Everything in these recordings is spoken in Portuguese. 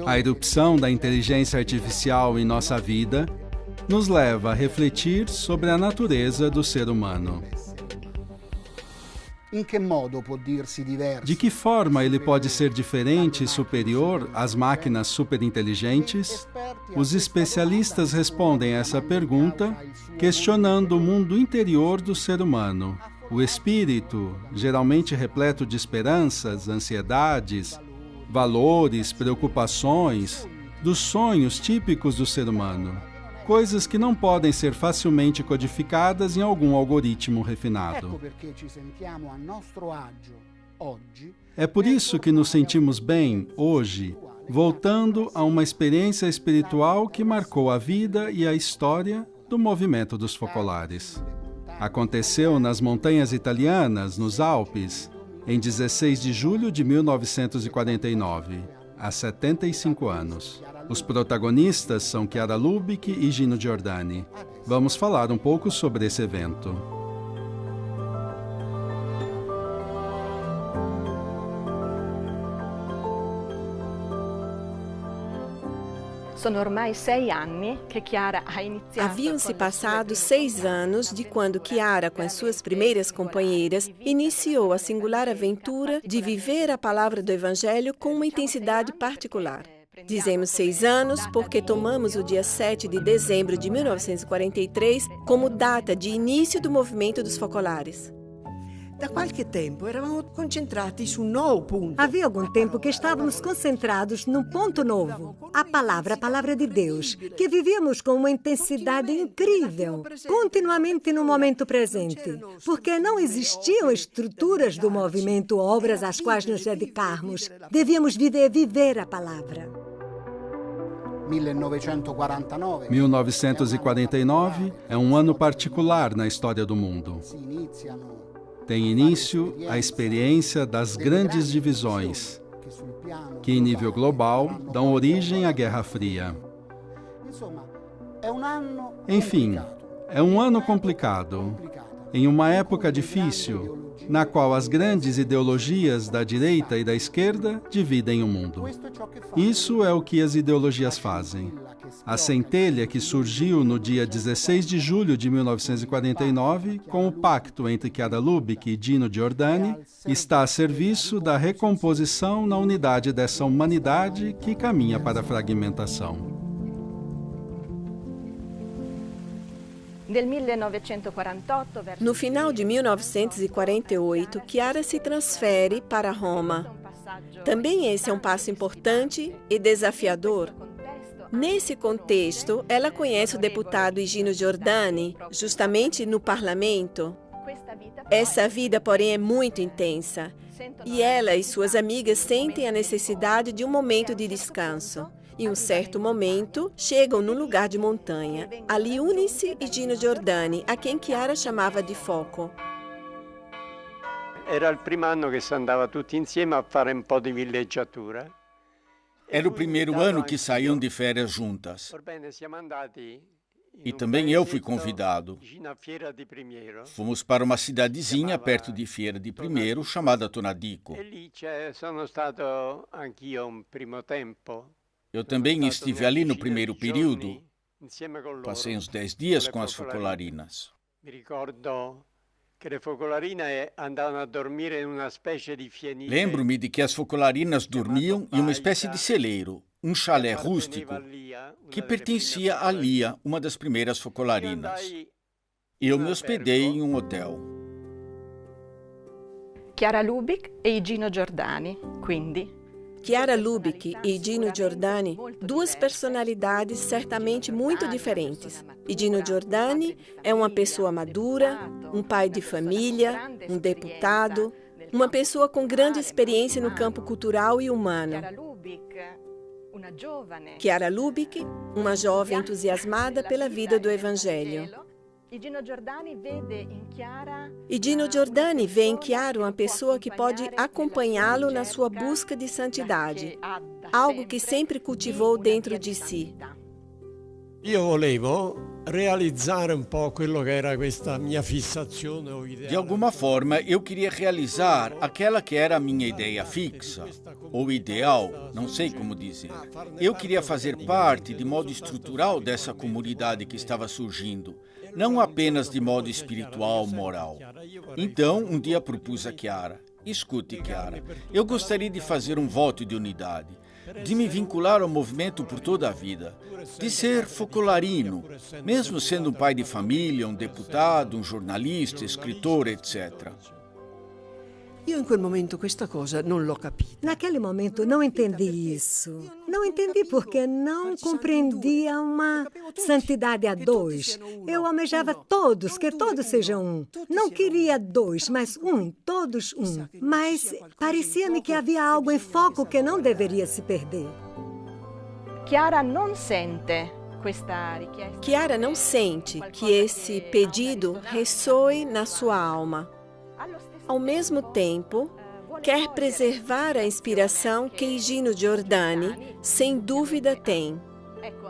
A irrupção da inteligência artificial em nossa vida nos leva a refletir sobre a natureza do ser humano. De que forma ele pode ser diferente e superior às máquinas superinteligentes? Os especialistas respondem a essa pergunta questionando o mundo interior do ser humano. O espírito, geralmente repleto de esperanças, ansiedades, valores, preocupações, dos sonhos típicos do ser humano. Coisas que não podem ser facilmente codificadas em algum algoritmo refinado. É por isso que nos sentimos bem, hoje, voltando a uma experiência espiritual que marcou a vida e a história do movimento dos focolares. Aconteceu nas montanhas italianas, nos Alpes, em 16 de julho de 1949, há 75 anos. Os protagonistas são Chiara Lubich e Gino Giordani. Vamos falar um pouco sobre esse evento. Haviam se passado 6 anos de quando Chiara, com as suas primeiras companheiras, iniciou a singular aventura de viver a palavra do Evangelho com uma intensidade particular. Dizemos 6 anos porque tomamos o dia 7 de dezembro de 1943 como data de início do movimento dos focolares. Havia algum tempo que estávamos concentrados num ponto novo, a palavra de Deus, que vivíamos com uma intensidade incrível, continuamente no momento presente, porque não existiam estruturas do movimento, obras às quais nos dedicarmos. Devíamos viver a palavra. 1949 é um ano particular na história do mundo. Tem início a experiência das grandes divisões, que em nível global dão origem à Guerra Fria. Enfim, é um ano complicado, em uma época difícil, na qual as grandes ideologias da direita e da esquerda dividem o mundo. Isso é o que as ideologias fazem. A centelha que surgiu no dia 16 de julho de 1949, com o pacto entre Chiara Lubich e Gino Giordani, está a serviço da recomposição na unidade dessa humanidade que caminha para a fragmentação. No final de 1948, Chiara se transfere para Roma. Também esse é um passo importante e desafiador. Nesse contexto, ela conhece o deputado Gino Giordani, justamente no parlamento. Essa vida, porém, é muito intensa, e ela e suas amigas sentem a necessidade de um momento de descanso. Em um certo momento, chegam num lugar de montanha. Ali unem-se e Gino Giordani, a quem Chiara chamava de Foco. Era il primo anno che si andava tutti insieme a fare un po' di villeggiatura. Era o primeiro ano que saíam de férias juntas. E também eu fui convidado. Fomos para uma cidadezinha perto de Fiera di Primeiro, chamada Tonadico. Eu também estive ali no primeiro período. Passei uns 10 dias com as focolarinas. Lembro-me de que as focolarinas dormiam em uma espécie de celeiro, um chalé rústico, que pertencia a Lia, uma das primeiras focolarinas. Eu me hospedei em um hotel. Chiara Lubich e Gino Giordani, quindi. Chiara Lubich e Gino Giordani, duas personalidades certamente muito diferentes. E Gino Giordani é uma pessoa madura, um pai de família, um deputado, uma pessoa com grande experiência no campo cultural e humano. Chiara Lubich, uma jovem entusiasmada pela vida do Evangelho. E Gino Giordani vê em Chiara uma pessoa que pode acompanhá-lo na sua busca de santidade, algo que sempre cultivou dentro de si. De alguma forma, eu queria realizar aquela que era a minha ideia fixa, ou ideal, não sei como dizer. Eu queria fazer parte, de modo estrutural, dessa comunidade que estava surgindo, não apenas de modo espiritual, moral. Então, um dia propus a Chiara: escute, Chiara, eu gostaria de fazer um voto de unidade, de me vincular ao movimento por toda a vida, de ser focolarino, mesmo sendo um pai de família, um deputado, um jornalista, escritor, etc. Naquele momento não entendi isso. Não entendi porque não compreendia uma santidade a dois. Eu almejava todos, que todos sejam um. Não queria dois, mas um, todos um. Mas parecia-me que havia algo em foco que não deveria se perder. Chiara não sente que esse pedido ressoe na sua alma. Ao mesmo tempo, quer preservar a inspiração que Higino Giordani, sem dúvida, tem.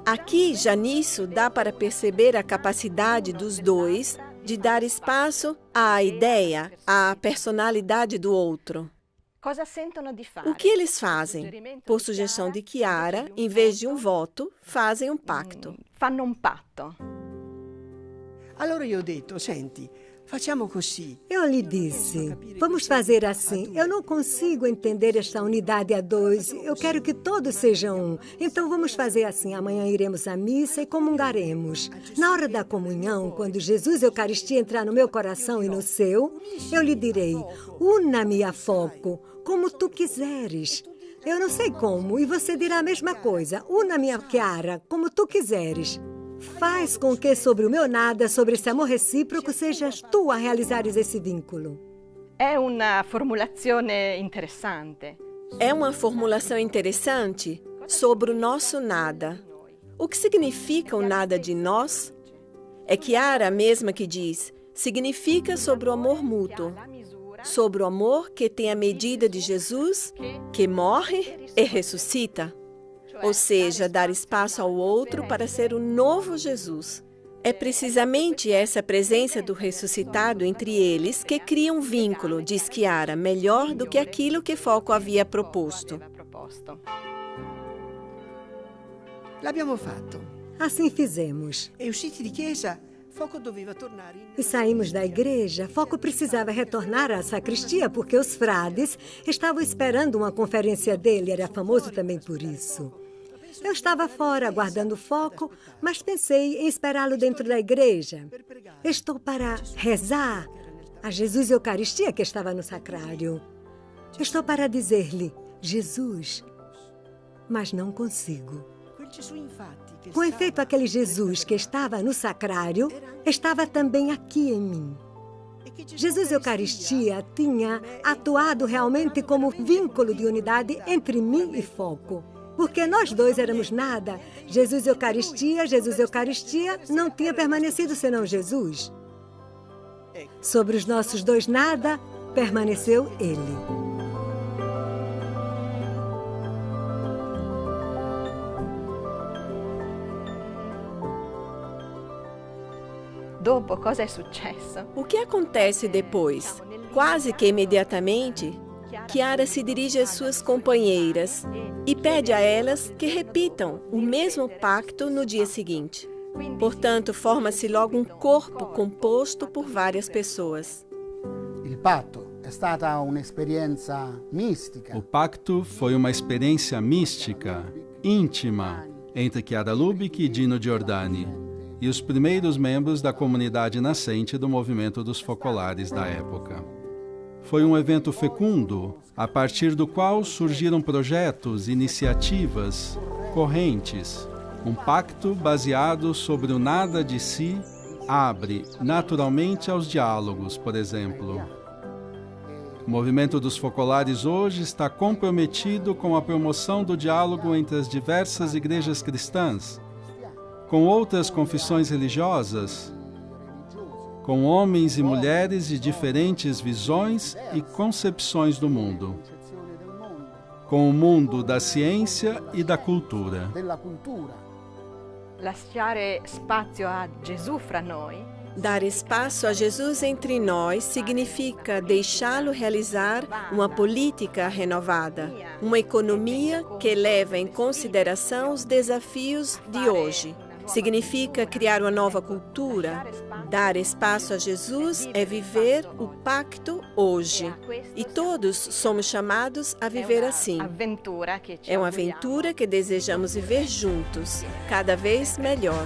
Aqui, já nisso, dá para perceber a capacidade dos dois de dar espaço à ideia, à personalidade do outro. O que eles fazem? Por sugestão de Chiara, em vez de um voto, fazem um pacto. Fanno un patto. Allora io ho detto, senti, facciamo così. Eu lhe disse, vamos fazer assim. Eu não consigo entender esta unidade a dois. Eu quero que todos sejam um. Então vamos fazer assim. Amanhã iremos à missa e comungaremos. Na hora da comunhão, quando Jesus Eucaristia entrar no meu coração e no seu, eu lhe direi, una-me a foco, como tu quiseres. Eu não sei como, e você dirá a mesma coisa. Una-me a Chiara, como tu quiseres. Faz com que sobre o meu nada, sobre esse amor recíproco, sejas tu a realizares esse vínculo. É uma formulação interessante. É uma formulação interessante sobre o nosso nada. O que significa o nada de nós? É Chiara mesma que diz, significa sobre o amor mútuo, sobre o amor que tem a medida de Jesus, que morre e ressuscita. Ou seja, dar espaço ao outro para ser o novo Jesus. É precisamente essa presença do ressuscitado entre eles que cria um vínculo, diz Chiara, melhor do que aquilo que Foco havia proposto. L'abbiamo fatto. Assim fizemos. E usciti di chiesa, Foco doveva tornare in... E saímos da igreja. Foco precisava retornar à sacristia porque os frades estavam esperando uma conferência dele. Era famoso também por isso. Eu estava fora aguardando Foco, mas pensei em esperá-lo dentro da igreja. Estou para rezar a Jesus Eucaristia que estava no sacrário. Estou para dizer-lhe, Jesus, mas não consigo. Com efeito, aquele Jesus que estava no sacrário estava também aqui em mim. Jesus Eucaristia tinha atuado realmente como vínculo de unidade entre mim e Foco. Porque nós dois éramos nada. Jesus Eucaristia, não tinha permanecido senão Jesus. Sobre os nossos dois nada, permaneceu Ele. Dopo, cosa è successo? O que acontece depois? Quase que imediatamente, Chiara se dirige às suas companheiras e pede a elas que repitam o mesmo pacto no dia seguinte. Portanto, forma-se logo um corpo composto por várias pessoas. O pacto foi uma experiência mística, íntima, entre Chiara Lubich e Gino Giordani e os primeiros membros da comunidade nascente do movimento dos focolares da época. Foi um evento fecundo, a partir do qual surgiram projetos, iniciativas, correntes. Um pacto baseado sobre o nada de si abre naturalmente aos diálogos, por exemplo. O movimento dos focolares hoje está comprometido com a promoção do diálogo entre as diversas igrejas cristãs, com outras confissões religiosas, com homens e mulheres de diferentes visões e concepções do mundo, com o mundo da ciência e da cultura. Dar espaço a Jesus entre nós significa deixá-lo realizar uma política renovada, uma economia que leva em consideração os desafios de hoje. Significa criar uma nova cultura. Dar espaço a Jesus é viver o pacto hoje. E todos somos chamados a viver assim. É uma aventura que desejamos viver juntos, cada vez melhor.